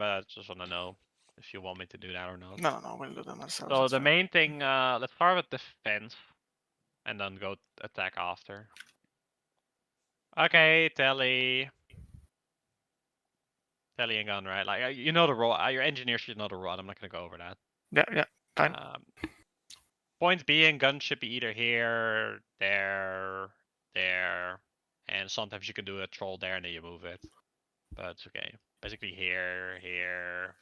but I just want to know if you want me to do that or not. No, we'll do them ourselves. So That's the fine. main thing, let's start with defense, and then go attack after. Okay, Telly and gun, right? Like you know the role. Your engineer should know the role. I'm not gonna go over that. Yeah, fine. Point being, gun should be either here, there, and sometimes you can do a troll there and then you move it. But it's okay. Basically here, here.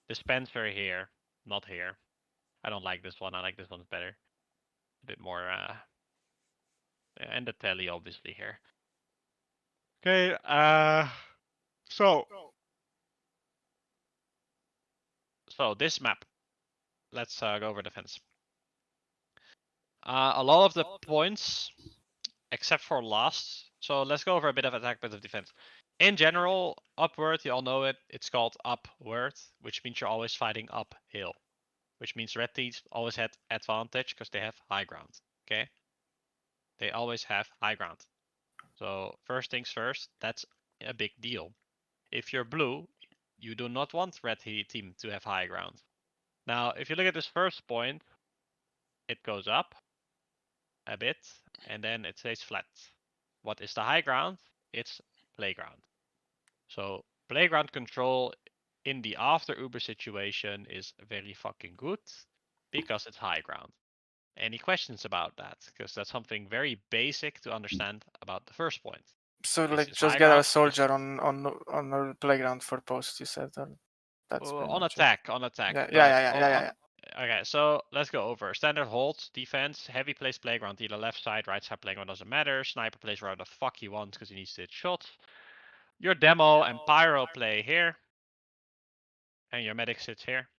Dispenser here, not here. I don't like this one. I like this one better. A bit more, and the telly obviously here. Okay, so this map. Let's go over defense. A lot of the points, except for last. So let's go over a bit of attack, bit of defense. In general, upward, you all know it. It's called upward, which means you're always fighting uphill. Which means red teams always had advantage because they have high ground. Okay? They always have high ground. So first things first, that's a big deal. If you're blue, you do not want red team to have high ground. Now, if you look at this first point, it goes up a bit, and then it stays flat. What is the high ground? It's playground. So playground control in the after Uber situation is very fucking good because it's high ground. Any questions about that? Because that's something very basic to understand about the first point. So This like is just high get a ground. This soldier on the playground for post. You said that's pretty on much it. attack, Yeah, but yeah. okay. So let's go over standard hold defense. Heavy plays playground, either left side, right side playground doesn't matter. Sniper plays wherever the fuck he wants because he needs to hit shots. Your demo and pyro play here, and your medic sits here.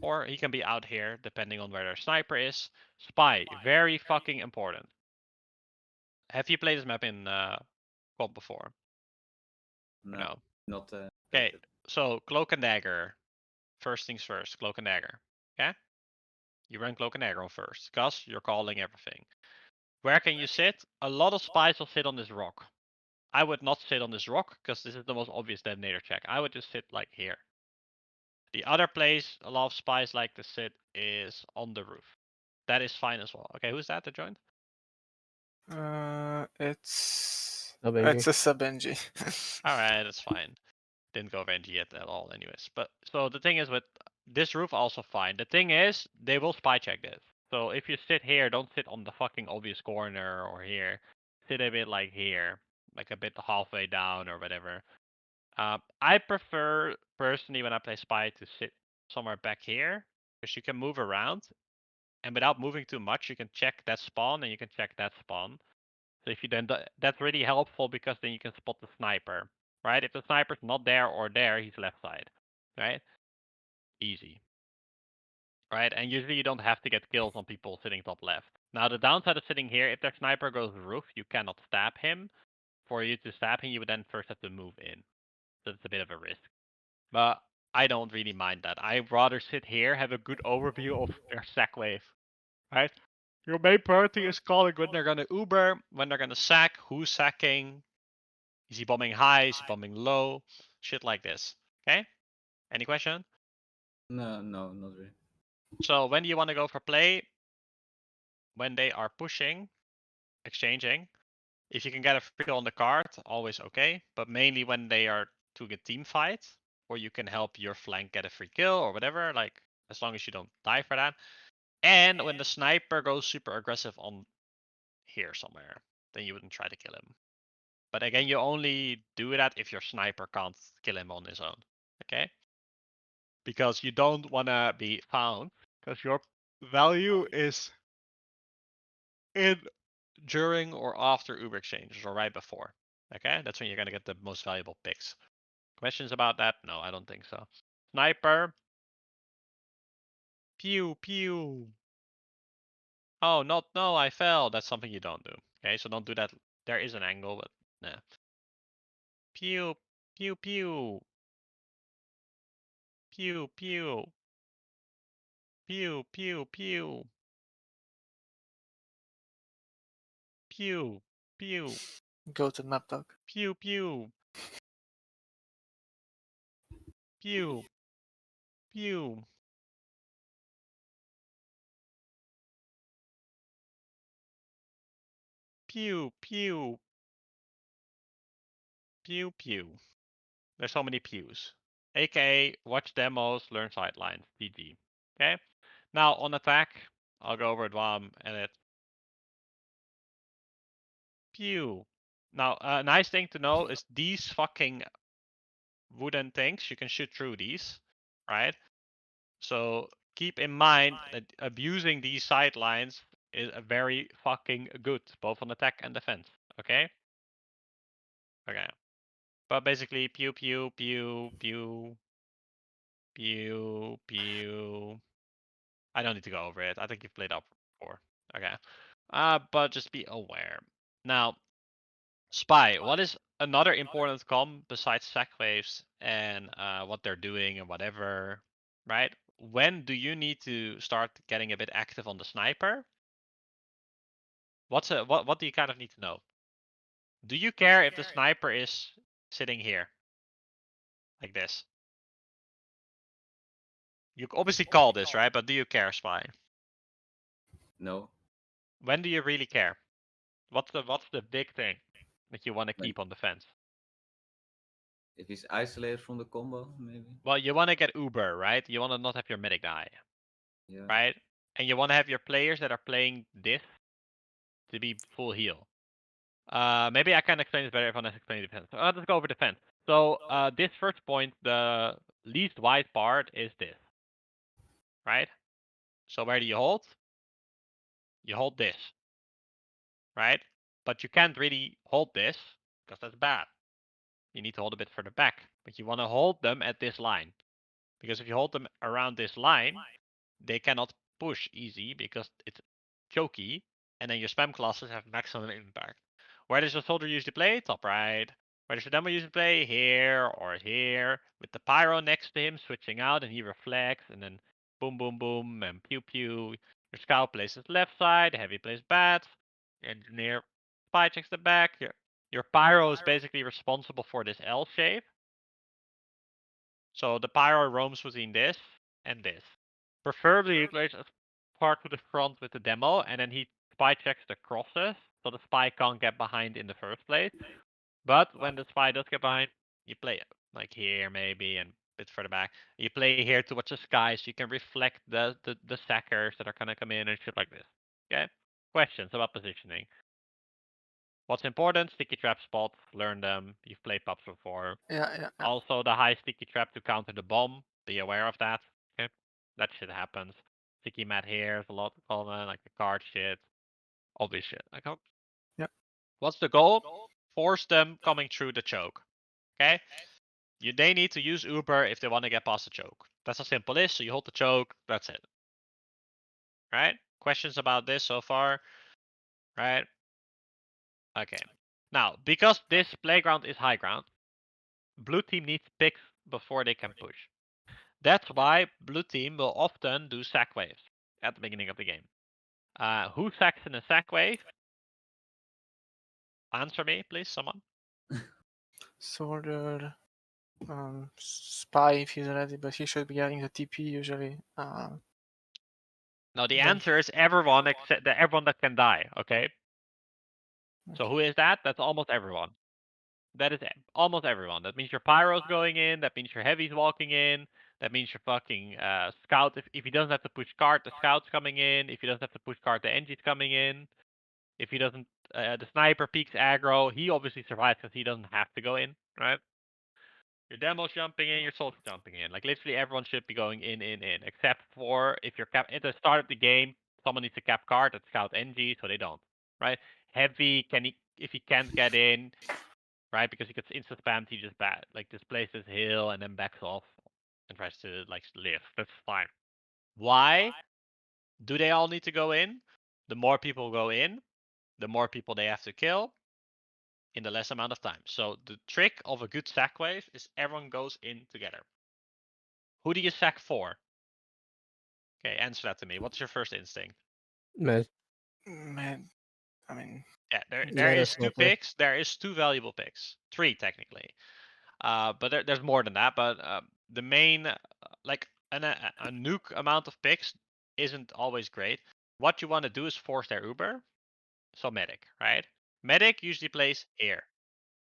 Or he can be out here, depending on where their sniper is. Spy, very fucking important. Have you played this map in COD before? No. Not Okay, so cloak and dagger. First things first, cloak and dagger. Okay? You run cloak and dagger on first, because you're calling everything. Where can you sit? A lot of spies will sit on this rock. I would not sit on this rock, because this is the most obvious detonator check. I would just sit like here. The other place a lot of spies like to sit is on the roof. That is fine as well. Okay, who's that that joined? It's a sub NG. Alright, that's fine. Didn't go over NG yet at all anyways. But so the thing is with this roof also fine. The thing is, they will spy check this. So if you sit here, don't sit on the fucking obvious corner or here. Sit a bit like here. Like a bit halfway down or whatever. I prefer personally when I play spy to sit somewhere back here. Because you can move around. And without moving too much, you can check that spawn and you can check that spawn. So if you then that's really helpful because then you can spot the sniper, right? If the sniper's not there or there, he's left side, right? Easy, right? And usually you don't have to get kills on people sitting top left. Now the downside of sitting here, if their sniper goes roof, you cannot stab him. For you to stab him, you would then first have to move in. So it's a bit of a risk. But I don't really mind that. I'd rather sit here, have a good overview of their sack wave, right? Your main priority is calling when they're gonna Uber, when they're gonna sack, who's sacking, is he bombing high, is he bombing low, shit like this. Okay? Any question? No, not really. So when do you want to go for play? When they are pushing, exchanging. If you can get a free kill on the card, always okay. But mainly when they are to a team fight, or you can help your flank get a free kill or whatever, like as long as you don't die for that. And when the sniper goes super aggressive on here somewhere, then you wouldn't try to kill him. But again, you only do that if your sniper can't kill him on his own. Okay? Because you don't want to be found, because your value is in during or after Uber exchanges or right before. Okay? That's when you're going to get the most valuable picks. Questions about that? No, I don't think so. Sniper. Pew, pew. Oh, not, no, I fell. That's something you don't do. Okay, so don't do that. There is an angle, but nah. Pew, pew, pew. Pew, pew. Pew, pew, pew. Pew, pew. Go to maptalk. Pew, pew. Pew. Pew. Pew. Pew. Pew. Pew. There's so many pews. AKA watch demos, learn sidelines. GG. Okay. Now on attack, I'll go over it while I'm at it. Pew. Now, a nice thing to know is these fucking wooden things, you can shoot through these, right? So keep in mind that abusing these sidelines is a very fucking good, both on attack and defense. Okay? Okay. But basically, pew pew pew pew pew pew. I don't need to go over it. I think you've played up before. Okay. But just be aware. Now, Spy, what is another important comm besides sack waves and what they're doing and whatever, right? When do you need to start getting a bit active on the sniper? What do you kind of need to know? Do you care if the sniper is sitting here like this? You obviously call this, right? But do you care, Spy? No. When do you really care? What's the big thing that you want to When keep on the fence? if he's isolated from the combo, maybe. Well, you want to get Uber, right? You want to not have your medic die, Yeah. right? And you want to have your players that are playing this to be full heal. Maybe I can explain this better if I explain defense. Let's go over defense. So this first point, the least wide part is this, right? So where do you hold? You hold this, right? But you can't really hold this because that's bad. You need to hold a bit further back, but you want to hold them at this line because if you hold them around this line, they cannot push easy because it's choky, and then your spam classes have maximum impact. Where does your soldier usually play? Top right. Where does your demo usually play? Here or here, with the pyro next to him switching out, and he reflects, and then boom, boom, boom, and pew, pew. Your scout plays his left side, heavy plays bats, engineer spy checks the back. Your pyro is basically responsible for this L shape. So the pyro roams between this and this. Preferably he plays as part to the front with the demo, and then he spy checks the crosses, so the spy can't get behind in the first place. But when the spy does get behind, you play it like here maybe and a bit further back. You play here to watch the sky, so you can reflect the sackers that are gonna come in and shit like this. Okay. Questions about positioning. What's important? Sticky trap spots. Learn them. You've played pubs before. Yeah. Also, the high sticky trap to counter the bomb. Be aware of that. Okay, that shit happens. Sticky mat here is a lot common, like the card shit, obvious shit. Like, Yeah. what's the goal? Force them coming through the choke. Okay, they need to use Uber if they want to get past the choke. That's how simple it is. So you hold the choke. That's it. Right? Questions about this so far? Right? Okay. Now, because this playground is high ground, blue team needs picks before they can push. That's why blue team will often do sack waves at the beginning of the game. Who sacks in a sack wave? Answer me, please, someone. Soldier, spy if he's ready, but he should be getting the TP usually. No, the Then answer is everyone except everyone that can die. Okay. So okay. who is that? That's almost everyone. That is almost everyone. That means your pyro's going in. That means your heavy's walking in. That means your fucking scout. If he doesn't have to push card, the scout's coming in. If he doesn't have to push card, the NG's coming in. If he doesn't, the sniper peeks aggro. He obviously survives because he doesn't have to go in, right? Your demo's jumping in, your soul's jumping in. Like literally everyone should be going in, except for if you're cap at the start of the game, someone needs a cap card that's scout NG, so they don't, right? Heavy if he can't get in, right? Because he gets insta spammed, he just like displays his hill and then backs off and tries to like live. That's fine. Why do they all need to go in? The more people go in, the more people they have to kill in the less amount of time. So the trick of a good sack wave is everyone goes in together. Who do you sack for? Okay, answer that to me. What's your first instinct? Med. Man, I mean, Yeah, there Med or is two sniper. picks. There is two valuable picks. Three technically. But there's more than that. But the main like a nuke amount of picks isn't always great. What you want to do is force their Uber. So medic, right? Medic usually plays here.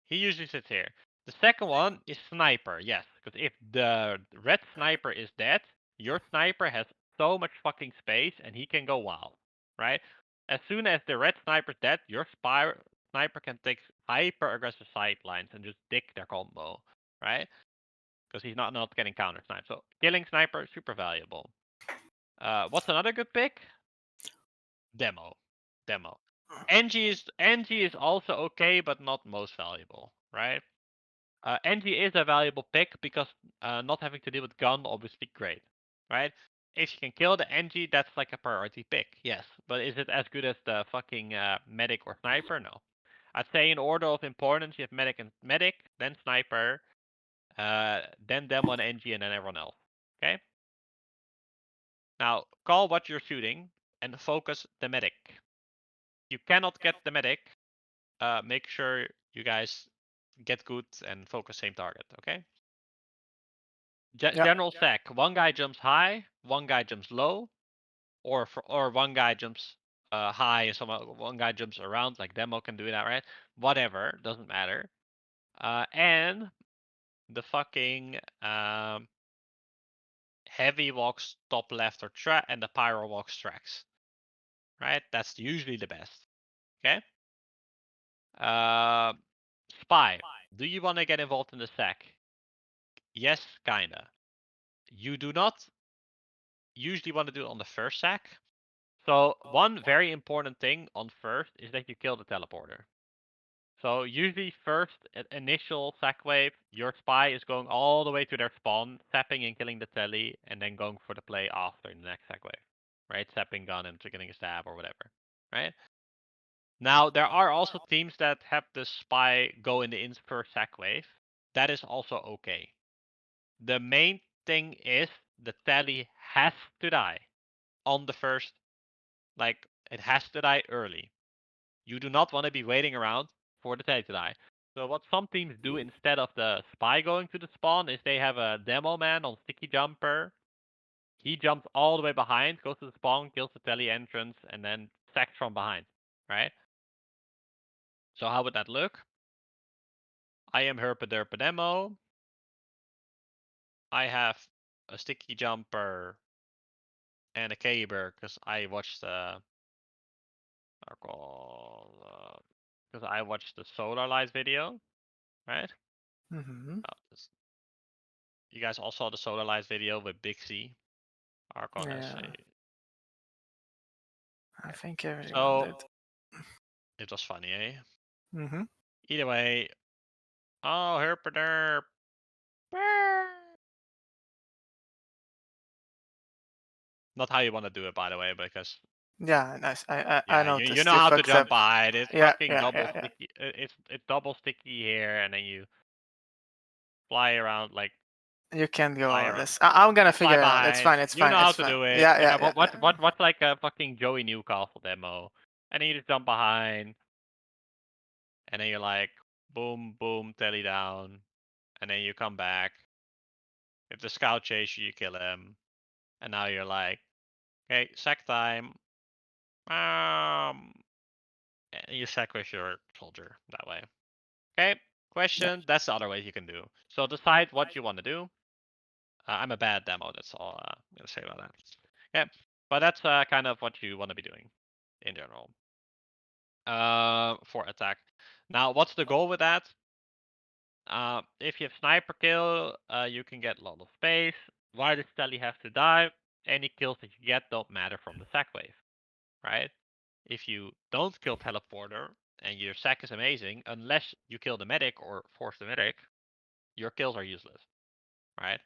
He usually sits here. The second one is sniper, yes, because if the red sniper is dead, your sniper has so much fucking space and he can go wild, right? As soon as the red sniper's dead, your sniper can take hyper aggressive sidelines and just dick their combo, right? Because he's not getting counter sniped. So killing sniper super valuable. What's another good pick? Demo. NG is also okay, but not most valuable, right? NG is a valuable pick because not having to deal with gun obviously great, right? If you can kill the NG, that's like a priority pick, yes. But is it as good as the fucking medic or sniper? No. I'd say in order of importance, you have medic, then sniper, then demo and NG, and then everyone else. Okay. Now call what you're shooting and focus the medic. You cannot get the medic. Make sure you guys get good and focus same target. Okay. Yeah. General sec. One guy jumps high, one guy jumps low, or one guy jumps high and one guy jumps around. Like demo can do that, right? Whatever, doesn't matter. And the fucking heavy walks top left or track, and the pyro walks tracks. Right? That's usually the best. Okay. Uh, spy. Do you want to get involved in the sec? Yes, kinda. You do not usually want to do it on the first sack. So one very important thing on first is that you kill the teleporter. So usually first initial sack wave, your spy is going all the way to their spawn, sapping and killing the tele, and then going for the play after in the next sack wave. Right? Sapping gun and triggering a stab or whatever. Right? Now there are also teams that have the spy go in the first sack wave. That is also okay. The main thing is the tele has to die on the first, like it has to die early. You do not want to be waiting around for the tele to die. So what some teams do instead of the spy going to the spawn is they have a demo man on sticky jumper. He jumps all the way behind, goes to the spawn, kills the tele entrance, and then sacks from behind. Right? So how would that look? I am Herpaderpa demo. I have a sticky jumper and a caber because I watched because I watched the solar light video, right? Mm-hmm. You guys all saw the solar light video with Big C. Archon Yeah. essay. I think everyone So did. it was funny, eh? Mm-hmm. Either way, oh herpaderp. Not how you want to do it, by the way, because Yeah, nice. I yeah, you noticed know you how to fucked jump up. by it. It's Yeah, fucking yeah, double yeah, yeah. sticky. It's double sticky here, and then you fly around like You can't go fly all around. this. I'm gonna You fly figure it out. It's behind. fine. It's You fine. know how It's to fine. do it. Yeah, Like yeah, yeah, yeah. what's like a fucking Joey Newcastle demo, and then you just jump behind, and then you're like, boom, boom, telly down, and then you come back. If the scout chases you, you kill him, and now you're like, okay, sack time. And you sack with your soldier that way. Okay, question. That's the other way you can do. So decide what you want to do. I'm a bad demo. That's all I'm gonna say about that. Okay, but that's kind of what you want to be doing in general. For attack. Now, what's the goal with that? If you have sniper kill, you can get a lot of space. Why does Telly have to die? Any kills that you get don't matter from the sack wave, right? If you don't kill teleporter and your sack is amazing, unless you kill the medic or force the medic, your kills are useless, right?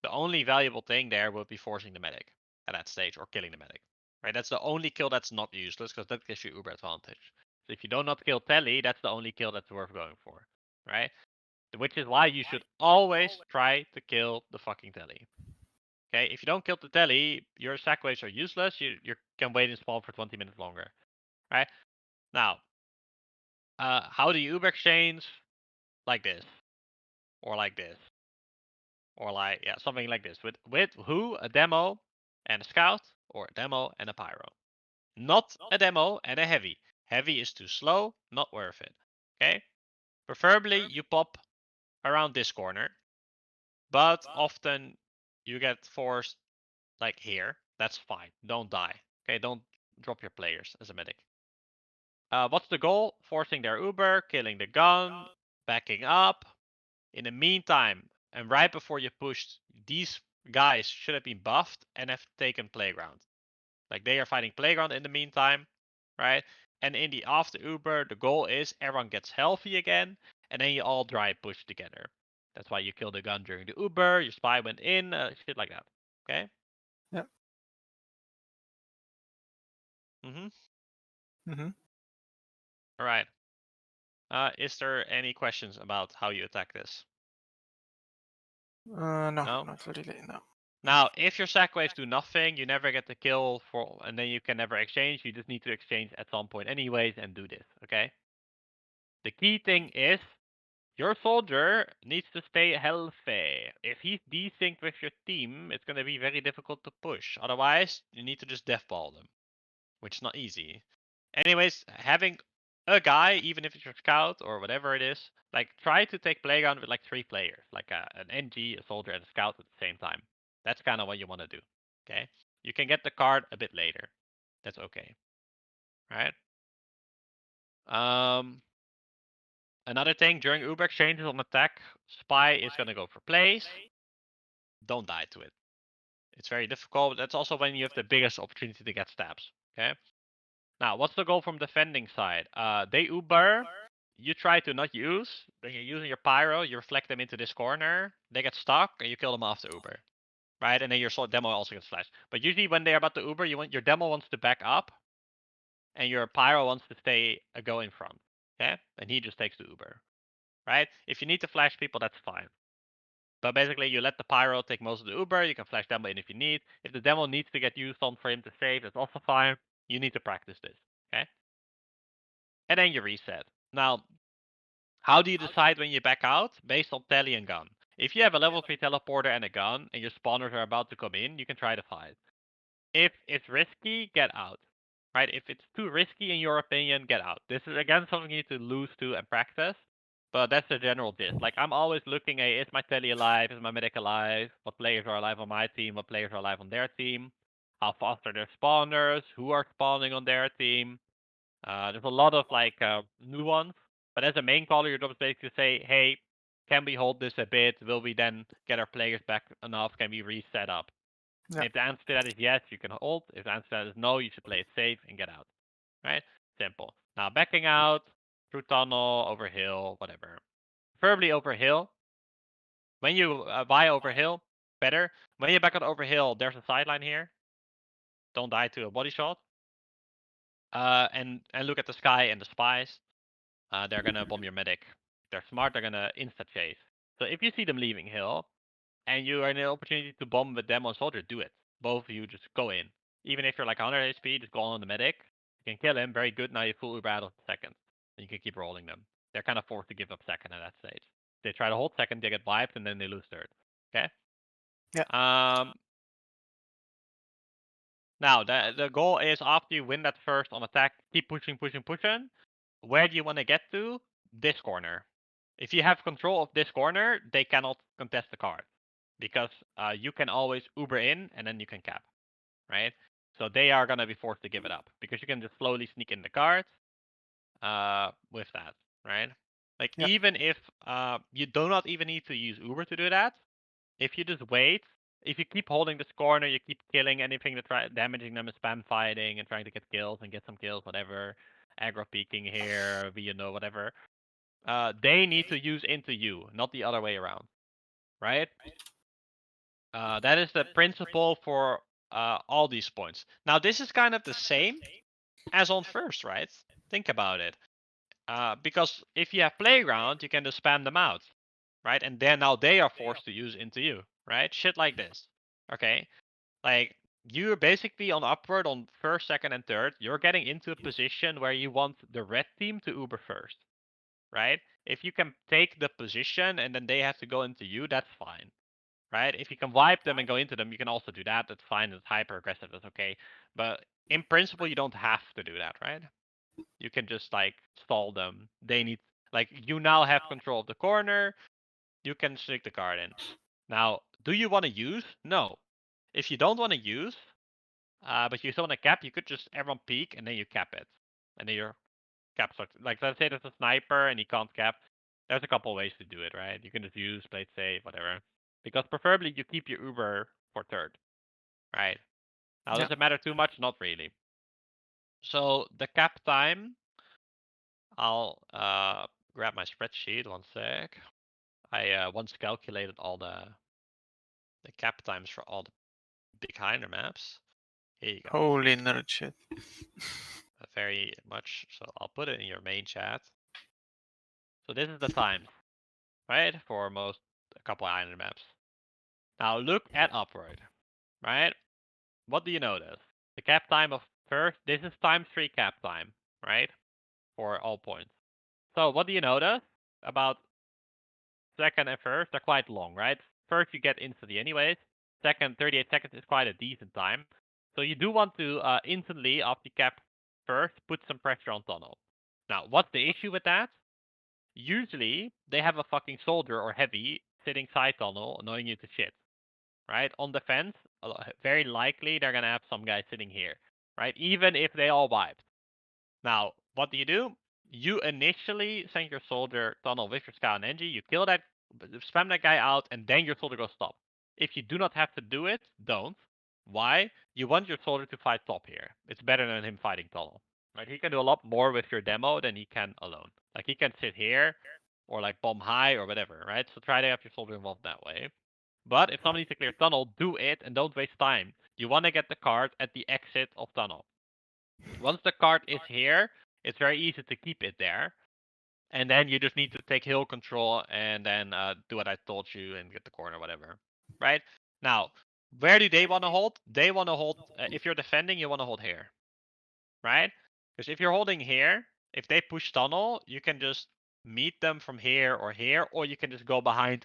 The only valuable thing there would be forcing the medic at that stage or killing the medic, right? That's the only kill that's not useless because that gives you uber advantage. So if you do not kill Telly, that's the only kill that's worth going for, right? Which is why you should always try to kill the fucking Telly. Okay, if you don't kill the Telly, your sack waves are useless. You can wait in spawn for 20 minutes longer, right? Now, how do you Uber exchange? Like this, or like this. or like something like this with who a demo and a scout, or a demo and a pyro. Not a demo and a heavy. Heavy is too slow, not worth it. Okay? Preferably you pop around this corner, but often you get forced like here. That's fine. Don't die. Okay, don't drop your players as a medic. What's the goal? Forcing their Uber, killing the gun, backing up. In the meantime, and right before you pushed, these guys should have been buffed and have taken playground. Like they are fighting playground in the meantime, right? And in the after Uber, the goal is everyone gets healthy again, and then you all dry push together. That's why you killed the gun during the Uber. Your spy went in, shit like that. Okay. Yeah. Mhm. Mhm. All right. Is there any questions about how you attack this? No, No? not really. No. Now, if your sack waves do nothing, you never get the kill for, and then you can never exchange. You just need to exchange at some point anyways and do this, okay? The key thing is your soldier needs to stay healthy. If he's desynced with your team, it's gonna be very difficult to push. Otherwise, you need to just deathball them, which is not easy. Anyways, having a guy, even if it's your scout or whatever it is, like try to take playground with like 3 players, like an NG, a soldier, and a scout at the same time. That's kind of what you want to do. Okay, you can get the card a bit later. That's okay, right? Um, Another thing during Uber exchanges on attack, spy is gonna go for plays. Don't die to it. It's very difficult. That's also when you have the biggest opportunity to get stabs. Okay. Now, what's the goal from defending side? They Uber. You try to not use. Then you're using your pyro. You reflect them into this corner. They get stuck, and you kill them after Uber, right? And then your demo also gets flashed. But usually, when they're about to Uber, your demo wants to back up, and your pyro wants to stay go in front. Okay, and he just takes the Uber, right? If you need to flash people, that's fine. But basically, you let the pyro take most of the Uber. You can flash demo in if you need. If the demo needs to get used on for him to save, that's also fine. You need to practice this, okay? And then you reset. Now, how do you decide when you back out? Based on tele and gun. If you have a level 3 teleporter and a gun, and your spawners are about to come in, you can try to fight. If it's risky, get out. Right? If it's too risky in your opinion, get out. This is again something you need to lose to and practice. But that's the general gist. Like I'm always looking at, is my tele alive? Is my medic alive? What players are alive on my team? What players are alive on their team? How fast are their spawners? Who are spawning on their team? There's a lot of like new ones. But as a main caller, your job is basically to say, hey, can we hold this a bit? Will we then get our players back enough? Can we reset up? Yeah. If the answer to that is yes, you can hold. If the answer to that is no, you should play it safe and get out. Right? Simple. Now backing out through tunnel, over hill, whatever. Preferably over hill. When you buy over hill, better. When you back out over hill, there's a sideline here. Don't die to a body shot. And look at the sky and the spies. They're gonna bomb your medic. They're smart. They're gonna insta chase. So if you see them leaving hill, and you are in an opportunity to bomb with demo and soldier, do it. Both of you just go in. Even if you're like 100 HP, just go on the medic. You can kill him, very good. Now you full Uber out of second. And you can keep rolling them. They're kind of forced to give up second at that stage. They try to hold second, they get wiped, and then they lose third. Okay? Yeah. Now, the goal is after you win that first on attack, keep pushing, pushing, pushing. Where do you want to get to? This corner. If you have control of this corner, they cannot contest the card. Because you can always Uber in, and then you can cap. Right? So they are going to be forced to give it up. Because you can just slowly sneak in the cards with that. Right? Like, Yeah. even if you do not even need to use Uber to do that, if you just wait, if you keep holding this corner, you keep killing anything that try damaging them, and spam fighting and trying to get kills and get some kills, whatever, aggro peeking here, whatever. They need to use into you, not the other way around, right? That is the principle for all these points. Now, this is kind of the same as on first, right? Think about it. Because if you have playground, you can just spam them out, right? And then now they are forced to use into you, right? Shit like this. Okay. Like you're basically on upward on first, second, and third. You're getting into a position where you want the red team to Uber first, right? If you can take the position and then they have to go into you, that's fine. right? If you can wipe them and go into them, you can also do that. That's fine. It's hyper aggressive. That's okay. But in principle, you don't have to do that, right? You can just like stall them. They need like you now have control of the corner. You can sneak the card in. Now, do you want to use? No. If you don't want to use, but you still want to cap, you could just everyone peek and then you cap it, and then your cap starts. Like let's say there's a sniper and he can't cap. There's a couple ways to do it, right? You can just use play it safe, whatever. Because preferably you keep your Uber for third, right? Now Yeah. does it matter too much? Not really. So the cap time, I'll grab my spreadsheet. One sec. I once calculated all the cap times for all the big Hinder maps. Here you go. Holy nerd shit. Very much. So I'll put it in your main chat. So this is the times, right? For a couple Hinder maps. Now look at upward, right? What do you notice? The cap time of first, this is times 3 cap time, right? For all points. So what do you notice about second and first? They're quite long, right? First you get instantly anyways. Second, 38 seconds is quite a decent time. So you do want to instantly, after you cap first, put some pressure on tunnel. Now, what's the issue with that? Usually, they have a fucking soldier or heavy sitting side tunnel annoying you to shit, right? On defense, very likely they're gonna have some guy sitting here, right? Even if they all wiped. Now, what do? You initially send your soldier tunnel with your scout and NG, you kill that, spam that guy out, and then your soldier goes top. If you do not have to do it, don't. Why? You want your soldier to fight top here. It's better than him fighting tunnel. Right? He can do a lot more with your demo than he can alone. Like he can sit here or like bomb high or whatever, right? So try to have your soldier involved that way. But if someone needs to clear tunnel, do it and don't waste time. You want to get the card at the exit of tunnel. Once the card is here, it's very easy to keep it there. And then you just need to take hill control and then do what I told you and get the corner, whatever. Right? Now, where do they want to hold? They want to hold, if you're defending, you want to hold here. Right? Because if you're holding here, if they push tunnel, you can just meet them from here, or you can just go behind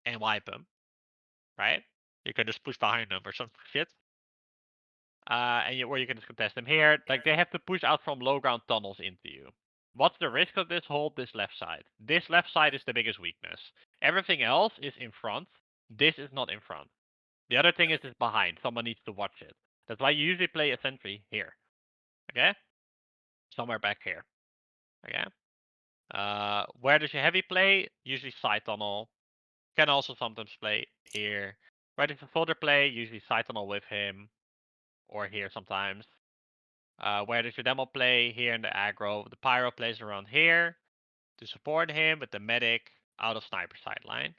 and wipe them. Right? You can just push behind them or some shit. Or you can just contest them here. Like they have to push out from low ground tunnels into you. What's the risk of this? Hold this left side. This left side is the biggest weakness. Everything else is in front. This is not in front. The other thing is behind. Someone needs to watch it. That's why you usually play a sentry here. Okay? Somewhere back here. Okay? Where does your heavy play? Usually side tunnel. Can also sometimes play here. Where does the soldier play? Usually side tunnel with him. Or here sometimes. Where does your demo play? Here in the aggro. The pyro plays around here to support him with the medic out of sniper sideline.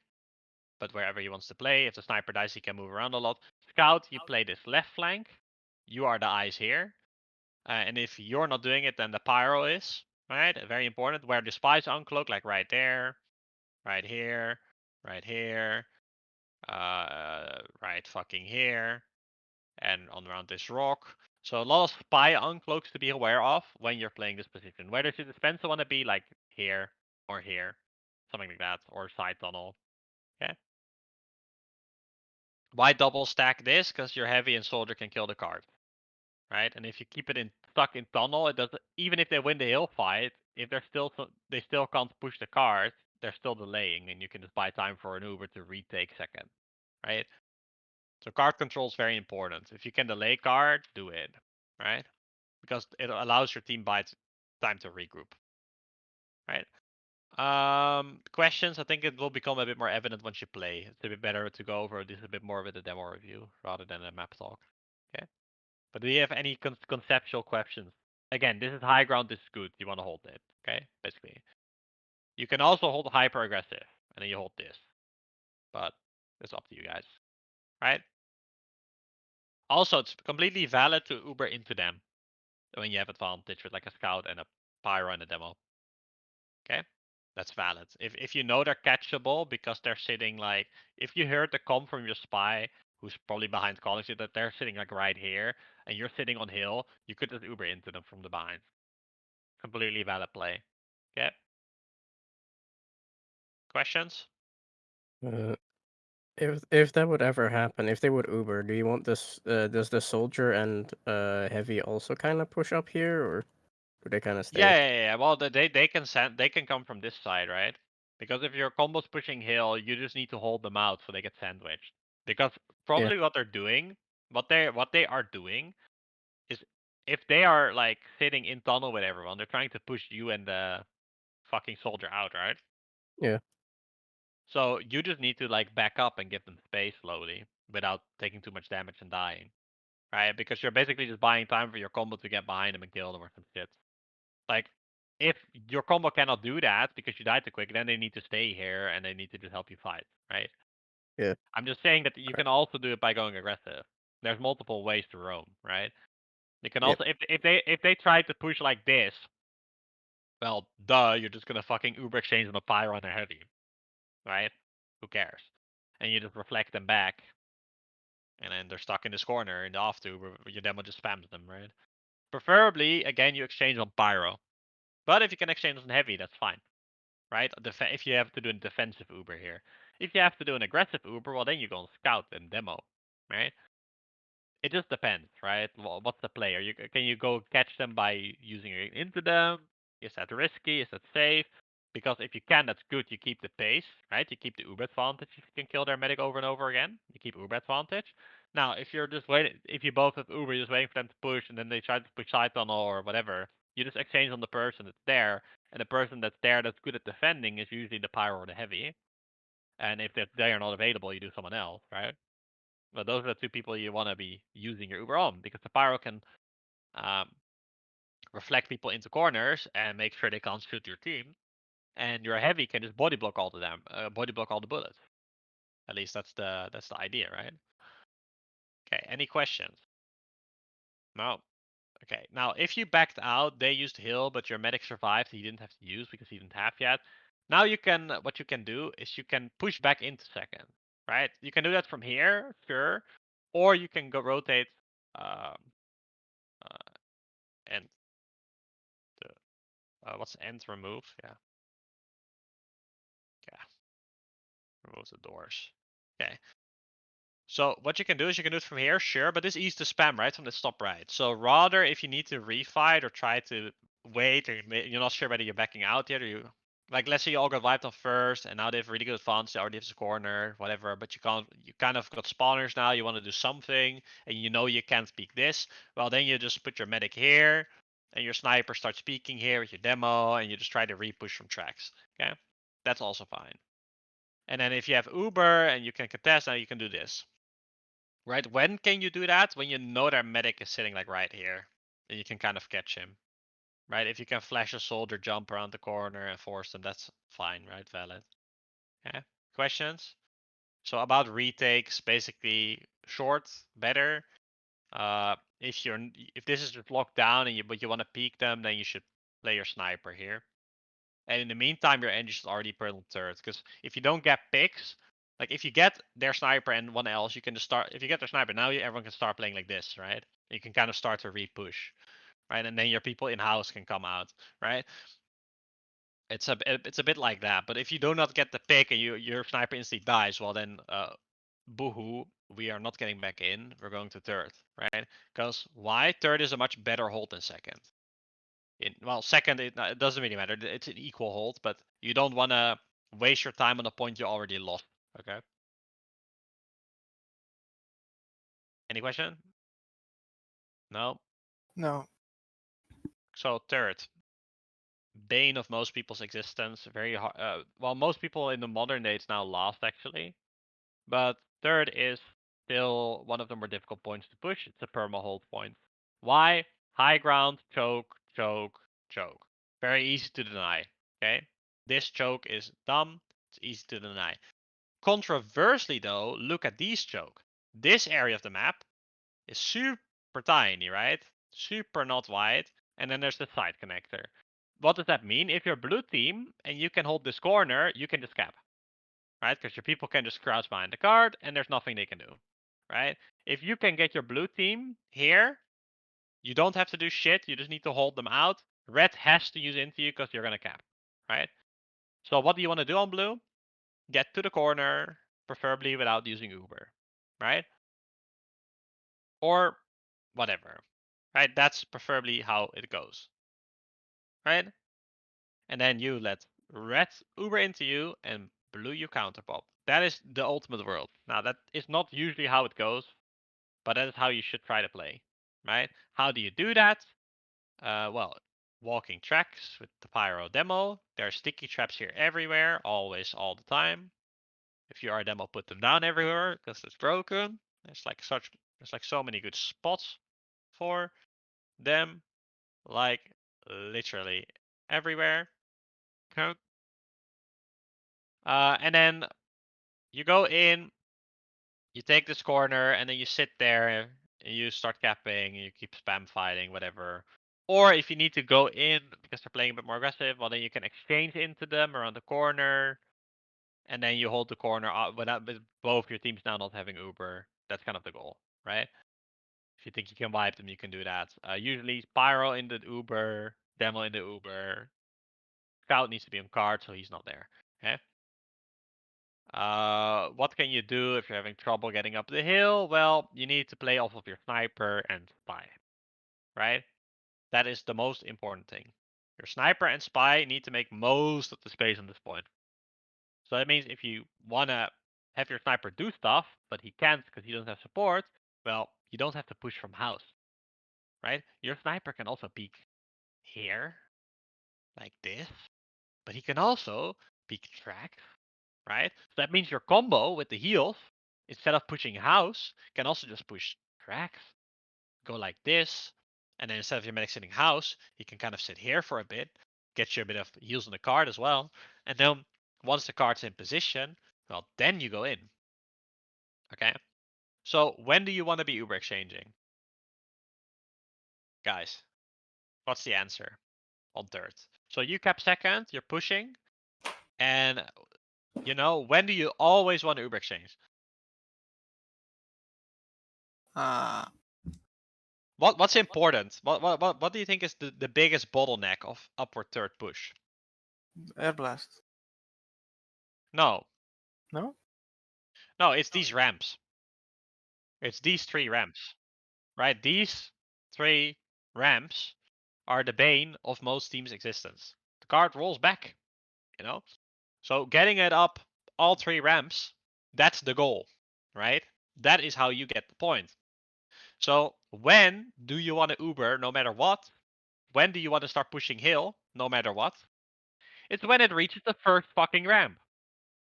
But wherever he wants to play, if the sniper dies, he can move around a lot. Scout, you play this left flank. You are the eyes here. And if you're not doing it, then the pyro is. Right? Very important. Where the spies uncloak, like right there, right here, right here, right fucking here, and on around this rock. So a lot of spy uncloaks to be aware of when you're playing this position. Where does your dispenser want to be? Like here or here, something like that, or side tunnel. Okay. Why double stack this? Because your heavy and soldier can kill the card, right? And if you keep it in stuck in tunnel, it doesn't. Even if they win the hill fight, if they still can't push the card, they're still delaying, and you can just buy time for an Uber to retake second, right? So card control is very important. If you can delay card, do it, right? Because it allows your team by time to regroup, right? Questions. I think it will become a bit more evident once you play. It's a bit better to go over this a bit more with a demo review rather than a map talk. Okay. But do you have any conceptual questions? Again, this is high ground. This is good. You want to hold it. Okay. Basically, you can also hold hyper aggressive, and then you hold this. But it's up to you guys, right? Also, it's completely valid to Uber into them when you have advantage with like a scout and a pyro and a demo. Okay, that's valid. If you know they're catchable because they're sitting like, if you heard the com from your spy who's probably behind calling you that they're sitting like right here and you're sitting on hill, you could just Uber into them from the behind. Completely valid play. Okay. Questions? If that would ever happen, if they would Uber, do you want this? Does the soldier and heavy also kind of push up here, or do they kind of stay? Yeah. Well, they can come from this side, right? Because if your combo's pushing hill, you just need to hold them out so they get sandwiched. Because Yeah. probably what they are doing is if they are like sitting in tunnel with everyone, they're trying to push you and the fucking soldier out, right? Yeah. So you just need to like back up and give them space slowly without taking too much damage and dying, right? Because you're basically just buying time for your combo to get behind them and kill them or some shit. Like, if your combo cannot do that because you died too quick, then they need to stay here and they need to just help you fight, right? Yeah. I'm just saying that you Okay. can also do it by going aggressive. There's multiple ways to roam, right? You can Yep. also if they try to push like this, well, duh, you're just gonna fucking Uber exchange on a pyro and a heavy, right? Who cares? And you just reflect them back, and then they're stuck in this corner in the off tube where your demo just spams them, right? Preferably, again, you exchange on pyro. But if you can exchange on heavy, that's fine, right? If you have to do a defensive Uber here. If you have to do an aggressive Uber, well, then you go on scout and demo, right? It just depends, right? What's the player? Can you go catch them by using it into them? Is that risky? Is that safe? Because if you can, that's good. You keep the pace, right? You keep the Uber advantage. If you can kill their medic over and over again, you keep Uber advantage. Now, if you're just waiting, if you both have Uber, you're just waiting for them to push, and then they try to push side tunnel or whatever, you just exchange on the person that's there, and the person that's there that's good at defending is usually the pyro or the heavy. And if they are not available, you do someone else, right? But those are the two people you want to be using your Uber on because the pyro can um, reflect people into corners and make sure they can't shoot your team, and your heavy can just body block all body block all the bullets. At least that's the idea, right? Okay. Any questions? No. Okay. Now, if you backed out, they used heal, but your medic survived. He didn't have to use because he didn't have yet. Now you can what you can do is you can push back into second, right? You can do that from here, sure, or you can go rotate um, uh, and what's end remove? Yeah, yeah, remove the doors. Okay. So what you can do is you can do it from here, sure, but this easy to spam right from the top right. So rather, if you need to refight or try to wait, or you're not sure whether you're backing out yet, or you like, let's say you all got wiped off first, and now they have really good advantage, they already have the corner, whatever, but you kind of got spawners now, you want to do something, and you know you can't speak this. Well, then you just put your medic here, and your sniper starts speaking here with your demo, and you just try to repush from tracks. Okay, that's also fine. And then if you have Uber and you can contest, now you can do this. Right? When can you do that? When you know their medic is sitting like right here. And you can kind of catch him. Right? If you can flash a soldier, jump around the corner and force them, that's fine, right? Valid. Yeah. Questions? So about retakes, basically short, better. If this is just locked down and but you want to peek them, then you should play your sniper here. And in the meantime, your engine is already put on third. Because if you don't get picks, like if you get their sniper and one else, you can just start. If you get their sniper, now everyone can start playing like this, right? You can kind of start to re-push, right? And then your people in house can come out, right? It's a bit like that. But if you do not get the pick and your sniper instantly dies, well then, boohoo, we are not getting back in. We're going to third, right? Because why? Third is a much better hold than second. Well, second, it doesn't really matter. It's an equal hold, but you don't want to waste your time on a point you already lost. Okay. Any question? No. No. So third, bane of most people's existence. Very hard. Well, most people in the modern day, it's now lost actually. But third is still one of the more difficult points to push. It's a perma hold point. Why? High ground, choke, choke, choke. Very easy to deny. Okay. This choke is dumb. It's easy to deny. Controversially, though, look at these choke. This area of the map is super tiny, right? Super not wide. And then there's the side connector. What does that mean? If you're blue team and you can hold this corner, you can just cap, right? Because your people can just crouch behind the card and there's nothing they can do, right? If you can get your blue team here, you don't have to do shit. You just need to hold them out. Red has to use into you because you're going to cap, right? So what do you want to do on blue? Get to the corner, preferably without using Uber, right? Or whatever, right? That's preferably how it goes, right? And then you let red Uber into you and blue you counterpop. That is the ultimate world. Now, that is not usually how it goes, but that is how you should try to play, right? How do you do that? Well, walking tracks with the Pyro demo. There are sticky traps here everywhere, always, all the time. If you are a demo, put them down everywhere because it's broken. There's like so many good spots for them, like literally everywhere. Okay. And then you go in, you take this corner, and then you sit there and you start capping, and you keep spam fighting, whatever. Or if you need to go in because they're playing a bit more aggressive, well, then you can exchange into them around the corner, and then you hold the corner with both your teams now not having Uber. That's kind of the goal, right? If you think you can wipe them, you can do that. Usually, Pyro in the Uber, Demo in the Uber. Scout needs to be on card, so he's not there. Okay. What can you do if you're having trouble getting up the hill? Well, you need to play off of your sniper and spy, right? That is the most important thing. Your sniper and spy need to make most of the space on this point. So that means if you want to have your sniper do stuff, but he can't because he doesn't have support, well, you don't have to push from house, right? Your sniper can also peek here, like this, but he can also peek tracks, right? So that means your combo with the heals, instead of pushing house, can also just push tracks, go like this, and then instead of your medic sitting house, he can kind of sit here for a bit, get you a bit of heals on the card as well, and then once the card's in position, well, then you go in. Okay? So when do you want to be Uber exchanging? Guys, what's the answer on third? So you cap second, you're pushing, and when do you always want to Uber exchange? What's important? What do you think is the biggest bottleneck of upward third push? Air blast. No, No? it's these ramps. It's these 3 ramps, right? These 3 ramps are the bane of most teams' existence. The card rolls back, So getting it up all 3 ramps, that's the goal, right? That is how you get the point. So when do you want to Uber no matter what? When do you want to start pushing hill no matter what? It's when it reaches the first fucking ramp.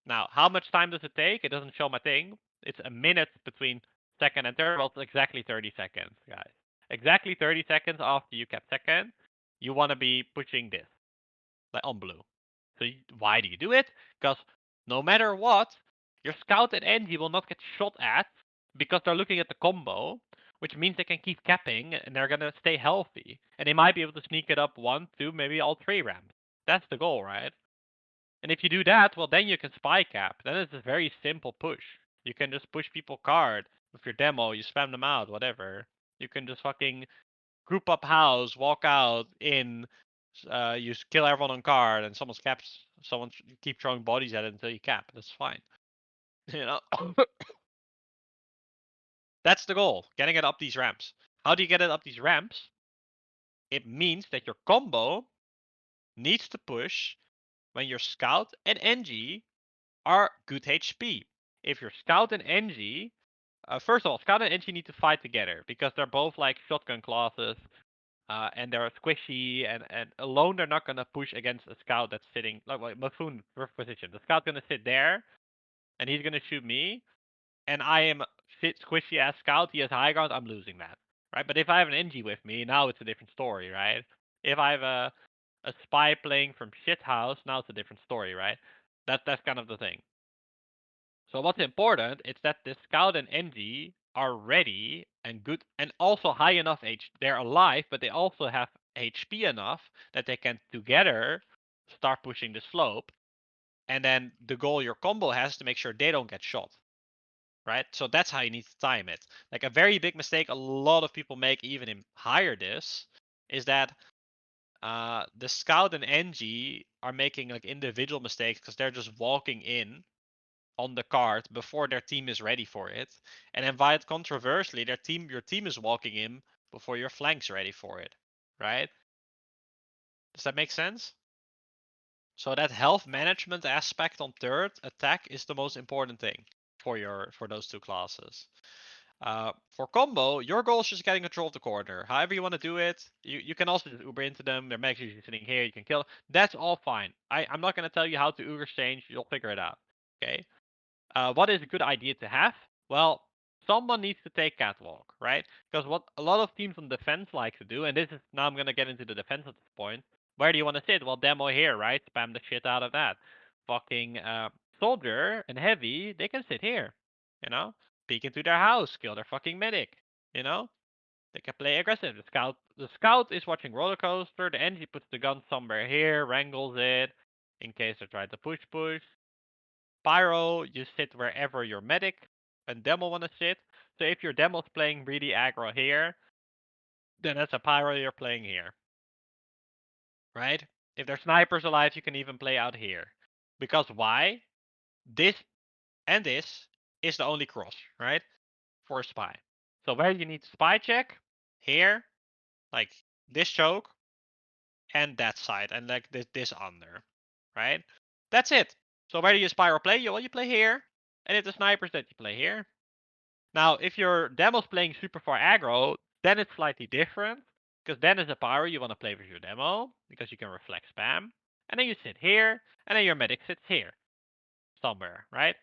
Now, how much time does it take? It doesn't show my thing. It's a minute between second and third. Well, it's exactly 30 seconds, guys. Exactly 30 seconds after you cap second, you want to be pushing this, like on blue. So why do you do it? Because no matter what, your scout and NG will not get shot at because they're looking at the combo, which means they can keep capping and they're gonna stay healthy. And they might be able to sneak it up 1, 2, maybe all 3 ramps. That's the goal, right? And if you do that, well, then you can spy cap. Then it's a very simple push. You can just push people card with your demo. You spam them out, whatever. You can just fucking group up house, walk out, in. You kill everyone on card, and someone's caps. Someone you keep throwing bodies at it until you cap. That's fine. That's the goal. Getting it up these ramps. How do you get it up these ramps? It means that your combo needs to push when your scout and NG are good HP. If your scout and NG, first of all, scout and NG need to fight together because they're both like shotgun classes, and they're squishy, and alone they're not gonna push against a scout that's sitting like Buffoon position. The scout's gonna sit there, and he's gonna shoot me, and I am squishy as scout. He has high ground. I'm losing that, right? But if I have an NG with me, now it's a different story, right? If I have a spy playing from shithouse, now it's a different story, right? That's kind of the thing. So what's important is that the scout and NG are ready and good and also high enough H. They're alive, but they also have HP enough that they can together start pushing the slope. And then the goal your combo has to make sure they don't get shot. Right? So that's how you need to time it. Like a very big mistake a lot of people make even in higher this is that the scout and NG are making like individual mistakes because they're just walking in on the card before their team is ready for it, and then vice controversially, your team is walking in before your flank's ready for it, right? Does that make sense? So that health management aspect on third attack is the most important thing for those two classes. For combo, your goal is just getting control of the corner. However you want to do it, you can also just Uber into them. They're max usually sitting here. You can kill. That's all fine. I'm not gonna tell you how to Uber exchange. You'll figure it out. Okay. What is a good idea to have? Well, someone needs to take catwalk, right? Because what a lot of teams on defense like to do, and this is now I'm gonna get into the defense at this point. Where do you want to sit? Well, demo here, right? Spam the shit out of that. Fucking soldier and heavy, they can sit here. You know, peek into their house, kill their fucking medic. You know, they can play aggressive. The scout is watching roller coaster. The NG puts the gun somewhere here, wrangles it in case they try to push. Pyro, you sit wherever your medic and demo want to sit. So if your demo's playing really aggro here, then as a pyro you're playing here, right? If there's snipers alive, you can even play out here. Because why? This and this is the only cross, right? For a spy. So where you need spy check, here, like this choke, and that side, and like this under, right? That's it. So where do you spy or play? Well, you play here, and if the snipers that you play here. Now, if your demo's playing super far aggro, then it's slightly different. Because then as a pyro, you want to play with your demo, because you can reflect spam. And then you sit here, and then your medic sits here. Somewhere, right?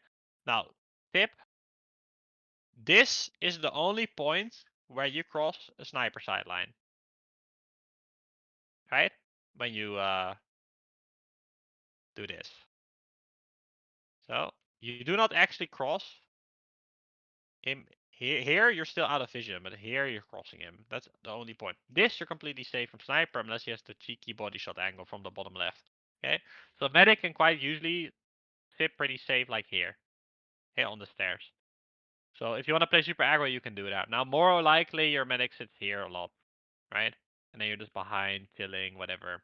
Now, tip. This is the only point where you cross a sniper sideline. Right? When you do this. So, you do not actually cross him here. You're still out of vision, but here you're crossing him. That's the only point. This you're completely safe from sniper unless he has the cheeky body shot angle from the bottom left. Okay, so medic can quite usually sit pretty safe like here, here on the stairs. So if you want to play super aggro, you can do that. Now more likely your medic sits here a lot, right? And then you're just behind, chilling, whatever.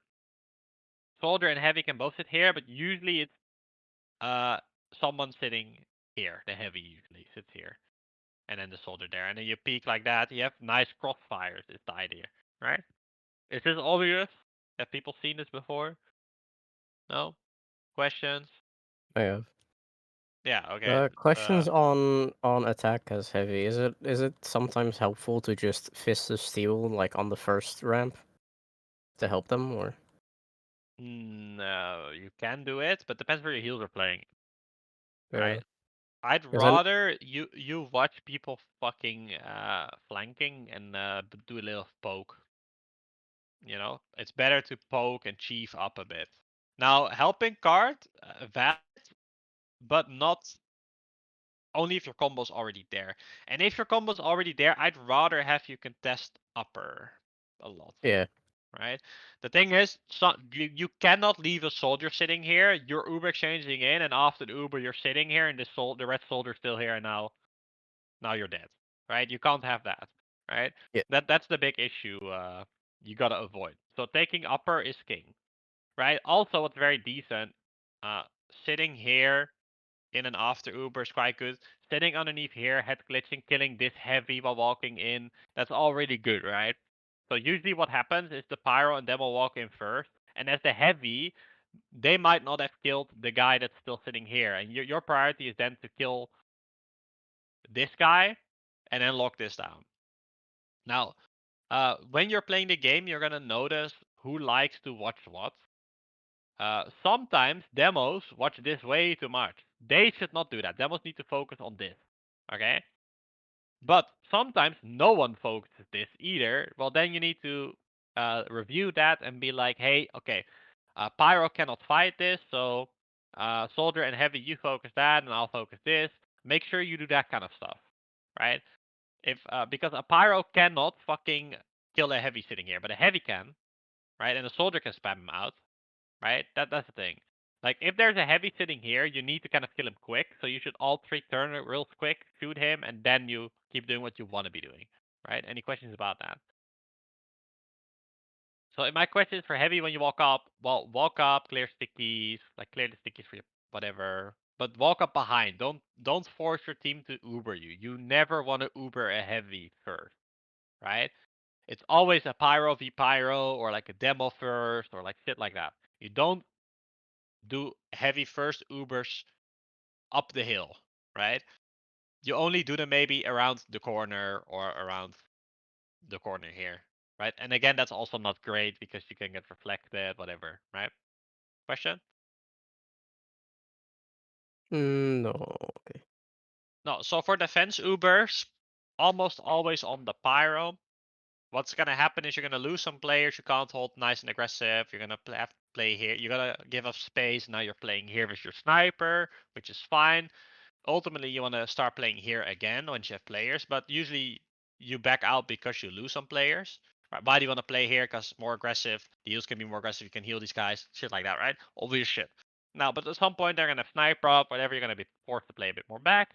Soldier and heavy can both sit here, but usually it's someone sitting here. The heavy usually sits here. And then the soldier there, and then you peek like that. You have nice crossfires. Is the idea, right? Is this obvious? Have people seen this before? No questions? I have. Yeah. Okay. Questions on attack as heavy. Is it sometimes helpful to just fist of steel like on the first ramp to help them, or No, you can do it, but depends where your heals are playing, yeah? right? I'd Because then rather you watch people fucking flanking and do a little poke. You know, it's better to poke and chief up a bit. Now, helping card valid, but not only if your combo's already there. And if your combo's already there, I'd rather have you contest upper a lot, yeah, right? The thing is, you cannot leave a soldier sitting here. You're Uber exchanging in, and after the Uber, you're sitting here, and the red soldier's still here, and now you're dead, right? You can't have that, right? yeah, That's the big issue you gotta avoid. So taking upper is king, right? Also, what's very decent, uh, sitting here in and after Uber is quite good. Sitting underneath here, head glitching, killing this heavy while walking in, that's all really good, right? So usually what happens is the pyro and them will walk in first, and as the heavy, they might not have killed the guy that's still sitting here, and your priority is then to kill this guy and then lock this down. Now, when you're playing the game, you're gonna notice who likes to watch what. Sometimes demos watch this way too much. They should not do that. Demos need to focus on this. Okay? But sometimes no one focuses this either. Well, then you need to review that and be like, hey, okay, Pyro cannot fight this, so Soldier and Heavy, you focus that, and I'll focus this. Make sure you do that kind of stuff, right? If because a Pyro cannot fucking kill a Heavy sitting here, but a Heavy can, right? And a Soldier can spam him out, right? That's the thing. Like if there's a heavy sitting here, you need to kind of kill him quick. So you should all three turn it real quick, shoot him, and then you keep doing what you want to be doing. Right? Any questions about that? So my question is for heavy when you walk up, well, walk up, clear stickies, like clear the stickies for your whatever. but walk up behind. Don't force your team to Uber you. You never want to Uber a heavy first, right? It's always a pyro v pyro or like a demo first or like shit like that. You don't do heavy first Ubers up the hill, right? You only do them maybe around the corner or around the corner here, right? And again, that's also not great because you can get reflected, whatever, right? Question? No. Okay. No, so for defense Ubers, almost always on the pyro. What's gonna happen is you're gonna lose some players. You can't hold nice and aggressive. You're gonna have to play here. You're gonna give up space. Now you're playing here with your sniper, which is fine. Ultimately, you want to start playing here again once you have players, but usually you back out because you lose some players. Right? Why do you want to play here? Because more aggressive. The heals can be more aggressive. You can heal these guys. Shit like that, right? Obvious shit. Now, but at some point, they're gonna sniper up, whatever. You're gonna be forced to play a bit more back.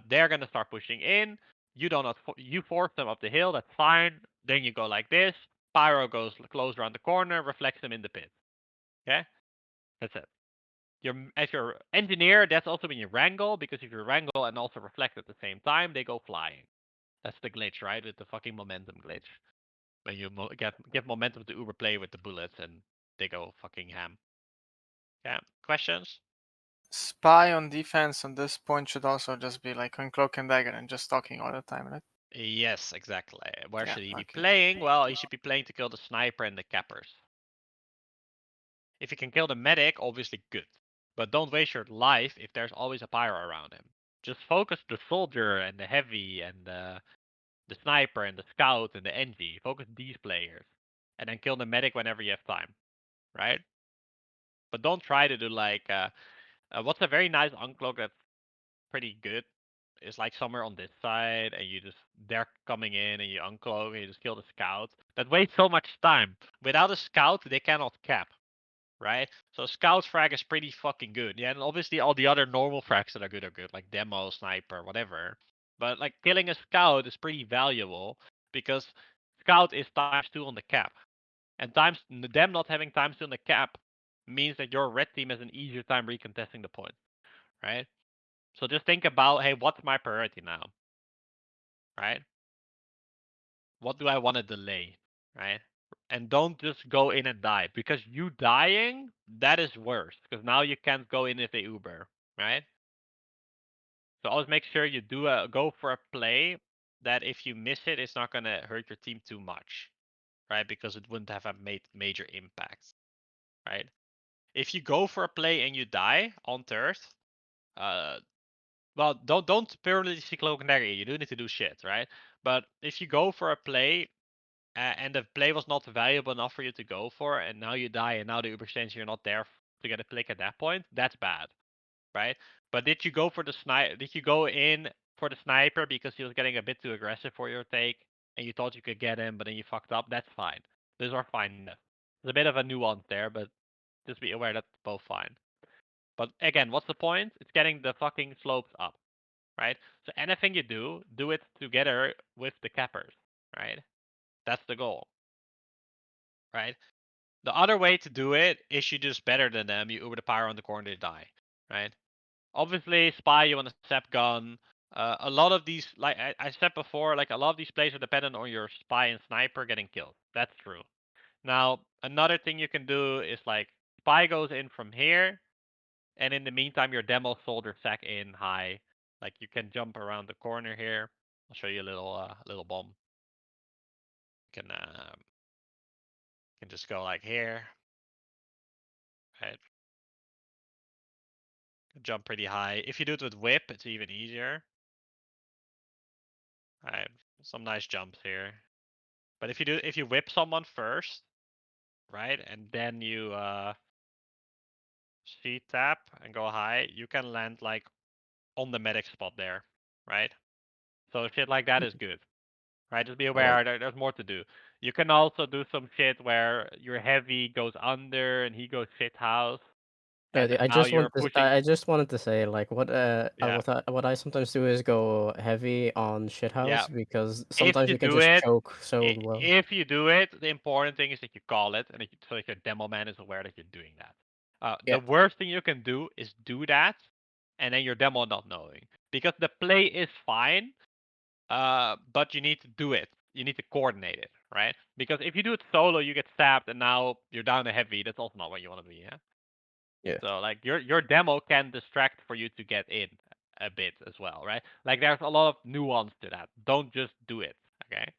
They're gonna start pushing in. You do not. You force them up the hill. That's fine. Then you go like this. Pyro goes close around the corner, reflects them in the pit. Okay, that's it. As your engineer, that's also when you wrangle, because if you wrangle and also reflect at the same time, they go flying. That's the glitch, right? With the fucking momentum glitch. When you give momentum to Uber play with the bullets and they go fucking ham. Yeah. Questions? Spy on defense on this point should also just be like on cloak and dagger and just talking all the time, right? Yes, exactly. Where Yeah, should he be okay. playing? Well, he should be playing to kill the sniper and the cappers. If you can kill the medic, obviously good. But don't waste your life if there's always a pyro around him. Just focus the soldier and the heavy and the sniper and the scout and the NG. Focus these players. And then kill the medic whenever you have time. Right? But don't try to do like what's a very nice uncloak that's pretty good is like somewhere on this side and you just they're coming in and you uncloak and you just kill the scout. That wastes so much time. Without a scout, they cannot cap. Right? So scout frag is pretty fucking good. Yeah, and obviously all the other normal frags that are good, like demo, sniper, whatever. But like killing a scout is pretty valuable because scout is ×2 on the cap. And them not having ×2 on the cap means that your red team has an easier time recontesting the point. Right? So just think about, hey, what's my priority now? Right? What do I want to delay? Right? And don't just go in and die, because you dying, that is worse, because now you can't go in with a Uber, right? So always make sure you go for a play that if you miss it, it's not gonna hurt your team too much, right? Because it wouldn't have made major impacts, right? If you go for a play and you die on third, uh, well, don't purely see cloak and dagger. You do need to do shit, right? But if you go for a play and the play was not valuable enough for you to go for, and now you die, and now the Uber exchange you're not there to get a click at that point, that's bad, right? But did you go for the sniper? Did you go in for the sniper because he was getting a bit too aggressive for your take, and you thought you could get him, but then you fucked up? That's fine. Those are fine enough. There's a bit of a nuance there, but just be aware that's both fine. But again, what's the point? It's getting the fucking slopes up, right? So anything you do it together with the cappers, right? That's the goal, right? The other way to do it is you just better than them. You Uber the pyro on the corner, they die, right? Obviously, spy you want to step gun. A lot of these, like I said before, like a lot of these plays are dependent on your spy and sniper getting killed. That's true. Now, another thing you can do is like spy goes in from here, and in the meantime, your demo soldier sack in high. Like you can jump around the corner here. I'll show you a little bomb. You can just go like here, right? Jump pretty high. If you do it with whip, it's even easier. Right, some nice jumps here. But if you whip someone first, right, and then you C tap and go high, you can land like on the medic spot there, right? So shit like that is good, right? Just be Oh, aware there's more to do. You can also do some shit where your heavy goes under and he goes shit house, and then I now just you're want to. pushing. I just wanted to say, like, Yeah, what I sometimes do is go heavy on yeah. shithouse because If sometimes you you can do just it, choke so well. if you do it, the important thing is that you call it, and so that your demo man is aware that you're doing that. The worst thing you can do is do that, and then your demo not knowing, because the play is fine, but you need to do it. You need to coordinate it, right? Because if you do it solo, you get stabbed, and now you're down a heavy. That's also not what you want to be, yeah. Yeah. So like your demo can distract for you to get in a bit as well, right? Like there's a lot of nuance to that. Don't just do it, okay?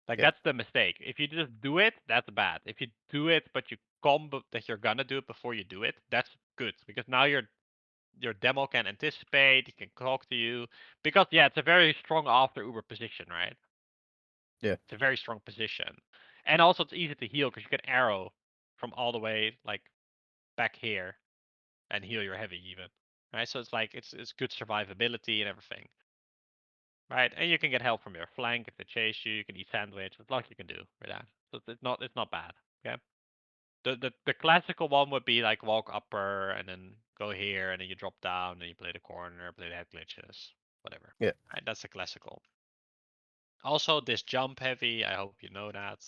Like Yeah. that's the mistake. If you just do it, that's bad. If you do it but you combo that you're gonna do it before you do it, that's good, because now your demo can anticipate, it can talk to you, because yeah, it's a very strong after Uber position, right? Yeah. It's a very strong position, and also it's easy to heal because you can arrow from all the way like back here and heal your heavy even, right? So it's like it's good survivability and everything, right? And you can get help from your flank if they chase you. You can eat sandwich. There's lots you can do with that. So it's not bad. Okay. The classical one would be like walk upper and then go here and then you drop down and you play the corner, play the head glitches, whatever. Yeah. Right, that's the classical. Also, this jump heavy, I hope you know that.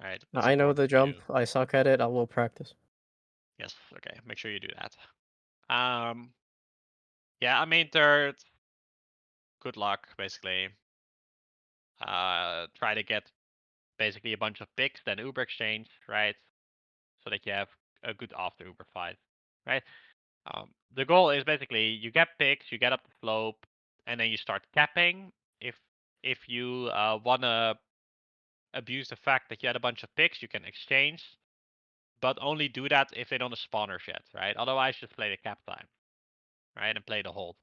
Right, it's I know important the for you. jump. I suck at it. I will practice. Yes, okay, make sure you do that. Yeah, I mean third, good luck basically. Try to get basically a bunch of picks, then Uber exchange, right? So that you have a good after Uber fight, right? The goal is basically you get picks, you get up the slope, and then you start capping. If if you wanna abuse the fact that you had a bunch of picks, you can exchange, but only do that if they don't spawn yet, right? Otherwise, just play the cap time, right, and play the hold,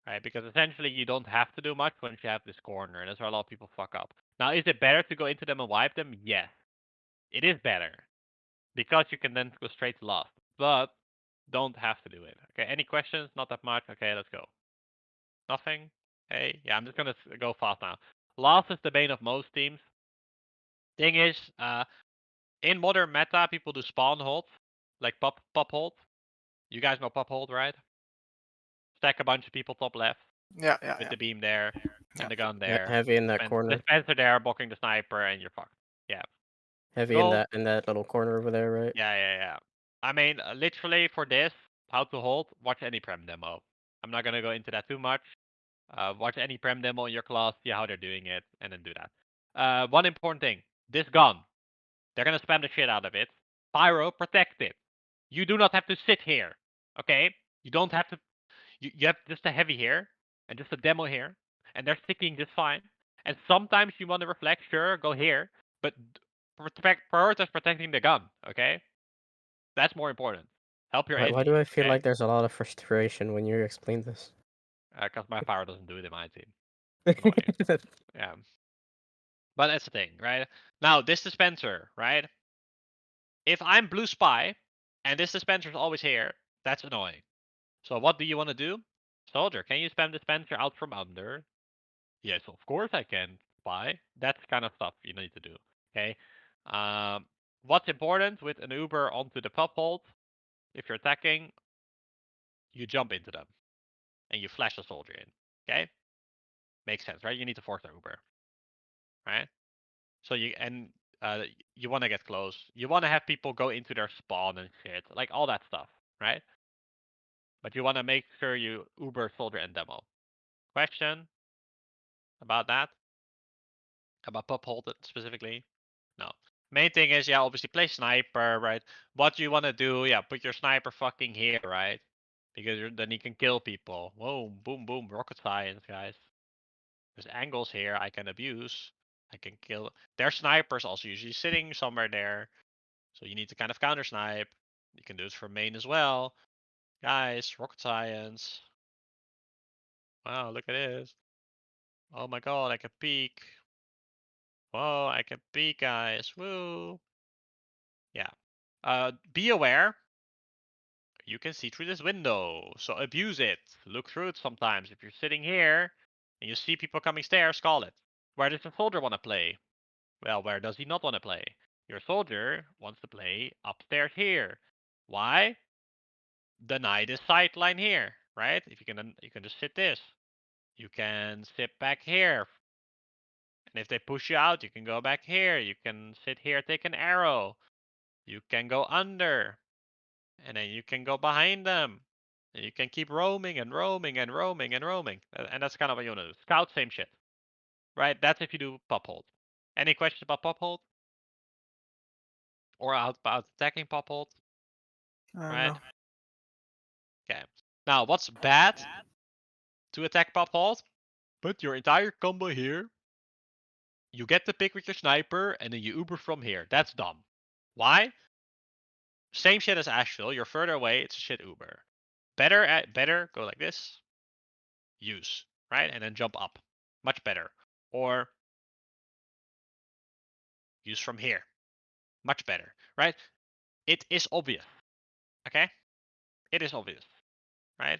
right? Because essentially you don't have to do much once you have this corner, and that's where a lot of people fuck up. Now, is it better to go into them and wipe them? Yes, it is better, because you can then go straight to last, but don't have to do it. Okay, any questions? Not that much. Okay, let's go. Nothing? Hey, yeah, I'm just gonna go fast now. Last is the bane of most teams. Thing is, in modern meta, people do spawn hold, like pop hold. You guys know pop hold, right? Stack a bunch of people top left Yeah, with yeah. the beam there Yeah. and the gun there. Heavy in that corner. Dispenser there, blocking the sniper, and you're fucked. Yeah. Heavy Goal. in that little corner over there, right? Yeah. I mean, literally for this, how to hold, watch any Prem demo. I'm not gonna go into that too much. Watch any Prem demo in your class, see how they're doing it, and then do that. One important thing, this gun, they're gonna spam the shit out of it. Pyro, protect it. You do not have to sit here, okay? You don't have to, you have just a heavy here, and just a demo here, and they're sticking just fine. And sometimes you want to reflect, sure, go here, but prioritize protecting the gun, okay? That's more important. Help your Why AD, do I feel okay? like there's a lot of frustration when you explain this? Because my pyro doesn't do it in my team. It's annoying. Yeah. But that's the thing, right? Now, this dispenser, right? If I'm blue spy, and this dispenser is always here, that's annoying. So what do you want to do? Soldier, can you spam dispenser out from under? Yes, of course I can, spy. That's kind of stuff you need to do, okay? What's important with an Uber onto the pop hold? If you're attacking, you jump into them, and you flash the soldier in, okay? Makes sense, right? You need to force the Uber, right? So uh, you want to get close. You want to have people go into their spawn and shit, like all that stuff, right? But you want to make sure you Uber soldier and demo. Question about that? About pop hold specifically? No. Main thing is, yeah, obviously play sniper, right? What you want to do, yeah, put your sniper fucking here, right? Because then you can kill people. Whoa, boom, boom, rocket science, guys. There's angles here I can abuse. I can kill. Their snipers also usually sitting somewhere there. So you need to kind of counter snipe. You can do it from main as well. Guys, rocket science. Wow, look at this. Oh my god, I can peek. Whoa, I can peek, guys. Woo. Yeah. Be aware. You can see through this window. So abuse it. Look through it sometimes. If you're sitting here and you see people coming stairs, call it. Where does the soldier want to play? Well, where does he not want to play? Your soldier wants to play upstairs here. Why? Deny this sideline here, right? If you can just sit this. You can sit back here. And if they push you out, you can go back here. You can sit here, take an arrow. You can go under. and then you can go behind them. And you can keep roaming and roaming and roaming and roaming. And that's kind of what you want to do. Scout, same shit. Right? That's if you do pop hold. Any questions about pop hold? Or about attacking pop hold? Right? No. Okay. Now, what's bad to attack pop hold? Put your entire combo here. You get the pick with your sniper, and then you Uber from here. That's dumb. Why? Same shit as Asheville. You're further away. It's a shit Uber. Better go like this. Use, right? And then jump up. Much better. Or use from here. Much better, right? It is obvious. Okay? It is obvious, right?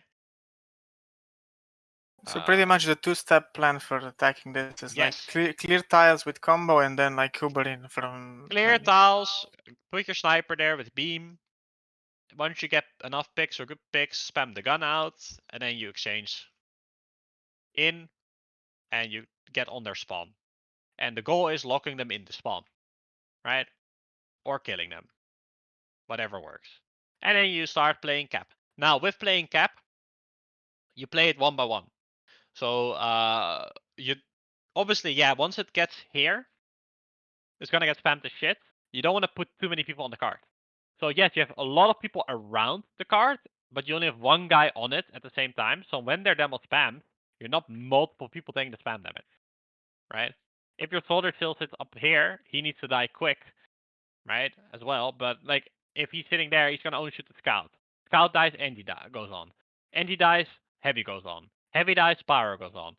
So pretty Uh, much the two-step plan for attacking this is like yes. clear tiles with combo and then like Uber in from Clear like, tiles. Put your sniper there with beam. Once you get enough picks or good picks, spam the gun out, and then you exchange in, and you get on their spawn. And the goal is locking them in the spawn, right? Or killing them. Whatever works. And then you start playing cap. Now, with playing cap, you play it one by one. So you obviously, yeah, once it gets here, it's gonna get spammed to shit. You don't want to put too many people on the card. So yes, you have a lot of people around the card, but you only have one guy on it at the same time. So when their demo spams, you're not multiple people taking the spam damage, right? If your soldier still sits up here, he needs to die quick, right? As well. But like if he's sitting there, he's gonna only shoot the scout. Scout dies, Andy goes on. Andy dies, heavy goes on. Heavy dies, pyro goes on.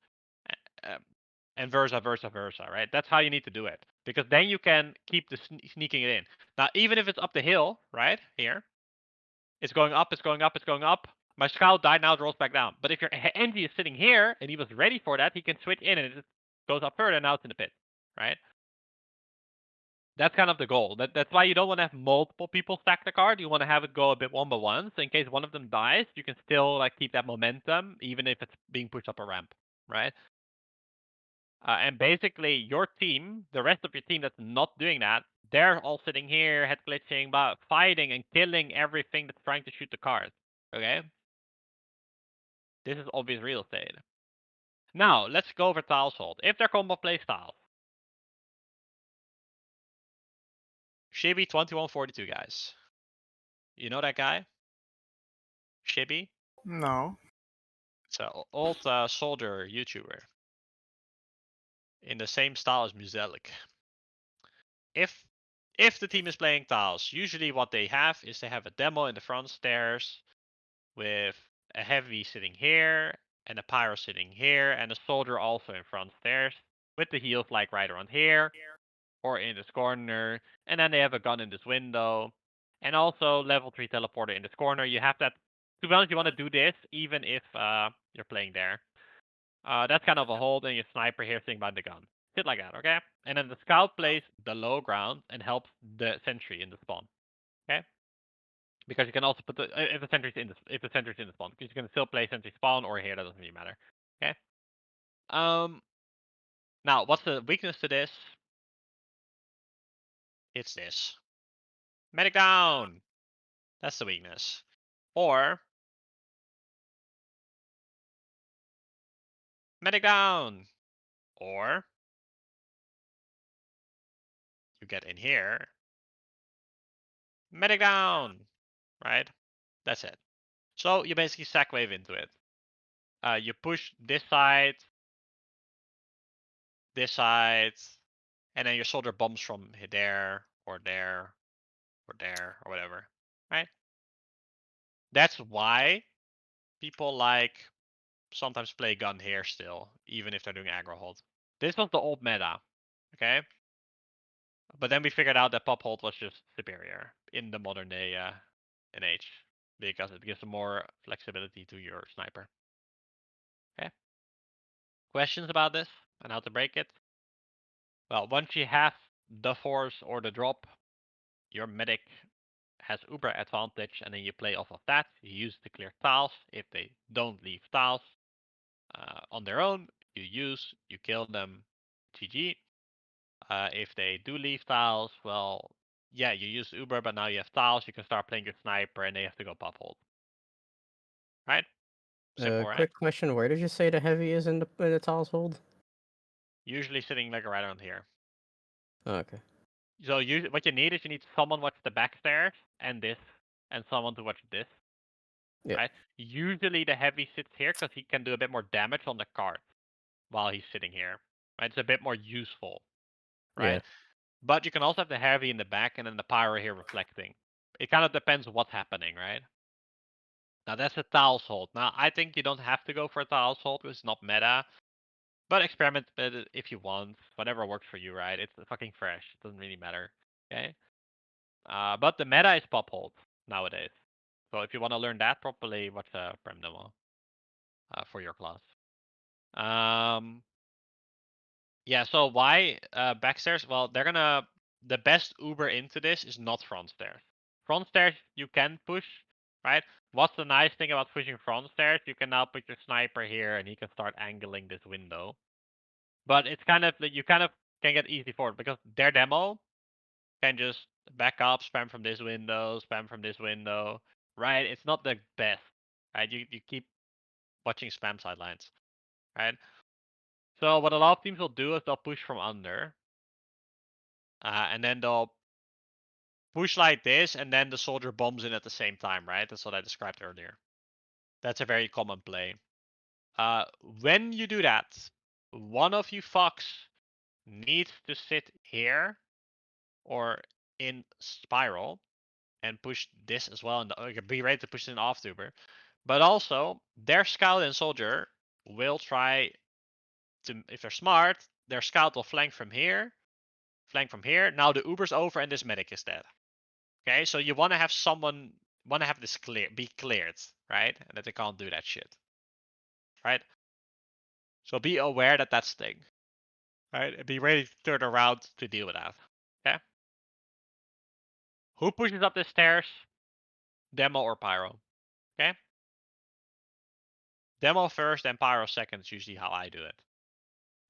And versa, versa, versa, right? That's how you need to do it. Because then you can keep the sneaking it in. Now, even if it's up the hill, right? Here. It's going up, it's going up, it's going up. My scout died, now it rolls back down. But if your Andy is sitting here and he was ready for that, he can switch in and it goes up further and now it's in the pit, right? That's kind of the goal. That's why you don't want to have multiple people stack the card. You want to have it go a bit one by one. So in case one of them dies, you can still like keep that momentum, even if it's being pushed up a ramp, right? And basically, your team, the rest of your team that's not doing that, they're all sitting here, head glitching, but fighting and killing everything that's trying to shoot the card. Okay? This is obvious real estate. Now, let's go over tiles hold. If they're combo play styles. Shibby2142, guys. You know that guy? Shibby? no. It's an old soldier YouTuber. In the same style as Muzelik. If the team is playing tiles, usually what they have is they have a demo in the front stairs with a heavy sitting here and a pyro sitting here and a soldier also in front stairs with the heals like right around here or in this corner. And then they have a gun in this window and also level 3 teleporter in this corner. You have that. To be honest, you want to do this even if you're playing there. That's kind of a hold and your sniper here sitting by the gun. Shit like that, okay? And then the scout plays the low ground and helps the sentry in the spawn. Okay? Because you can also put the if the sentry's in the spawn, because you can still play sentry spawn or here, that doesn't really matter. Okay. Now what's the weakness to this? It's this. Medic down. That's the weakness. Or medic down. Or you get in here. Medic down. Right? That's it. So you basically sack wave into it. You push this side, and then your soldier bombs from there or there or there or whatever. Right? That's why people like sometimes play gun here still, even if they're doing aggro hold. This was the old meta, okay? But then we figured out that pop hold was just superior in the modern day NH because it gives more flexibility to your sniper. Okay. Questions about this and how to break it? Well, once you have the force or the drop, your medic has uber advantage, and then you play off of that. You use the clear tiles. If they don't leave tiles on their own, you kill them, GG. If they do leave tiles, well, yeah, you use Uber, but now you have tiles. You can start playing your sniper, and they have to go pop hold. Right? Simple, right? Quick question: where did you say the heavy is in the tiles hold? Usually sitting like right around here. Oh, okay. So what you need someone watch the back stairs and this, and someone to watch this. Yeah. Right? Usually the heavy sits here because he can do a bit more damage on the card while he's sitting here. Right? It's a bit more useful. Right? Yeah. But you can also have the heavy in the back and then the pyro here reflecting. It kind of depends what's happening, right? Now that's a tiles hold. Now I think you don't have to go for a tiles hold because it's not meta. But experiment with it if you want. Whatever works for you, right? It's fucking fresh. It doesn't really matter. Okay? But the meta is pop hold nowadays. So if you want to learn that properly, watch a Prem demo for your class. Yeah, so why backstairs? Well, the best Uber into this is not front stairs. Front stairs you can push, right? What's the nice thing about pushing front stairs? You can now put your sniper here and he can start angling this window. But it's kind of, you kind of can get easy forward because their demo can just back up, spam from this window, spam from this window, right? It's not the best, right? You keep watching spam sidelines, right? So what a lot of teams will do is they'll push from under, and then they'll push like this, and then the soldier bombs in at the same time, right? That's what I described earlier. That's a very common play. When you do that, one of you fucks needs to sit here or in spiral and push this as well, and be ready to push it in off tuber. But also, their scout and soldier will try to, if they're smart, their scout will flank from here. Now the Uber's over and this medic is dead. Okay, so you want to have this be cleared, right? And that they can't do that shit, right? So be aware that that's thing, right? And be ready to turn around to deal with that. Okay. Who pushes up the stairs? Demo or Pyro? Okay. Demo first, then Pyro second is usually how I do it.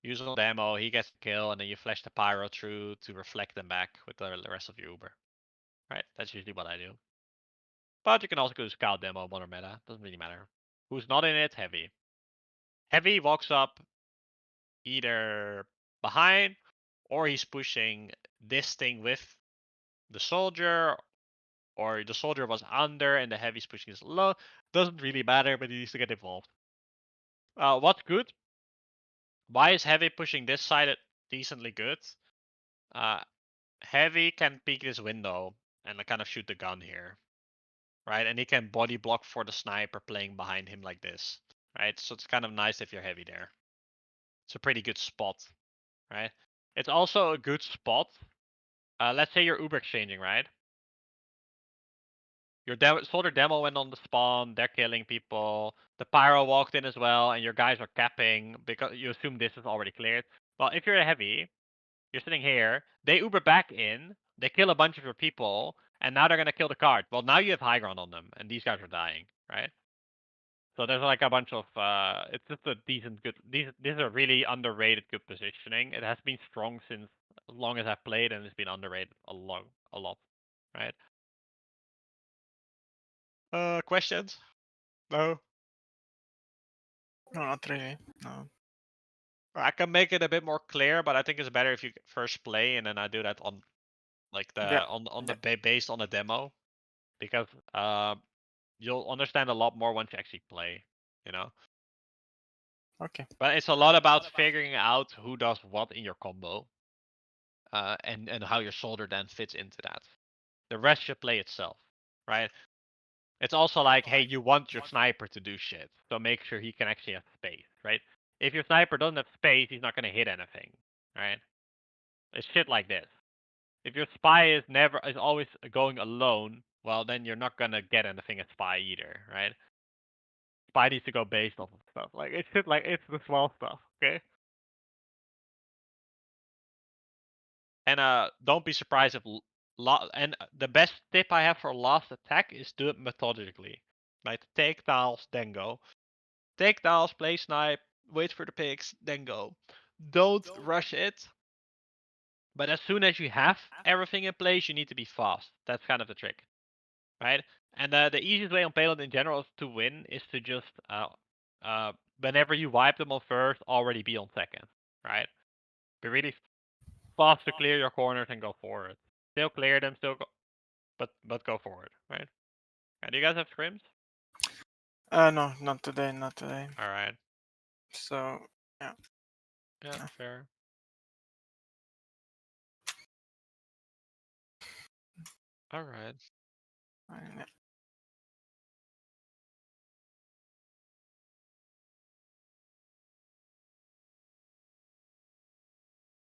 Use on Demo, he gets the kill, and then you flash the Pyro through to reflect them back with the rest of your Uber. Right? That's usually what I do. But you can also go Scout Demo, Modern Meta. Doesn't really matter. Who's not in it? Heavy. Heavy walks up either behind or he's pushing this thing with the soldier, or the soldier was under and the heavy's pushing this low. Doesn't really matter, but he needs to get involved. What's good? Why is heavy pushing this side decently good? Heavy can peek this window and kind of shoot the gun here, right? And he can body block for the sniper playing behind him like this, right? So it's kind of nice if you're heavy there. It's a pretty good spot, right? It's also a good spot. Let's say you're Uber exchanging, right? Your soldier demo went on the spawn, they're killing people. The pyro walked in as well, and your guys are capping because you assume this is already cleared. Well, if you're a heavy, you're sitting here, they Uber back in, they kill a bunch of your people, and now they're gonna kill the card. Well, now you have high ground on them, and these guys are dying, right? So there's like a bunch of it's just a decent good. These are really underrated good positioning. It has been strong since as long as I've played, and it's been underrated a lot, right? Questions? No. No, not really. No. I can make it a bit more clear, but I think it's better if you first play and then I do that on like the Yeah. on the based on the demo, because you'll understand a lot more once you actually play, you know. Okay. But it's a lot about figuring out who does what in your combo, and how your soldier then fits into that. The rest should play itself, right? It's also like, hey, you want your sniper to do shit, so make sure he can actually have space, right? If your sniper doesn't have space, he's not gonna hit anything, right? It's shit like this. If your spy is always going alone, well then you're not gonna get anything at spy either, right? Spy needs to go based off of stuff. Like it's shit like it's the small stuff, okay? And don't be surprised if and the best tip I have for last attack is do it methodically. Like take tiles, then go. Take tiles, play snipe, wait for the picks, then go. Don't rush it. But as soon as you have everything in place, you need to be fast. That's kind of the trick, right? And the easiest way on payload in general to win is to just whenever you wipe them on first, already be on second, right? Be really fast to clear your corners and go forward. Still clear them, but go forward, right? And do you guys have scrims? No, not today, not today. All right. So Yeah, fair. All right. yeah.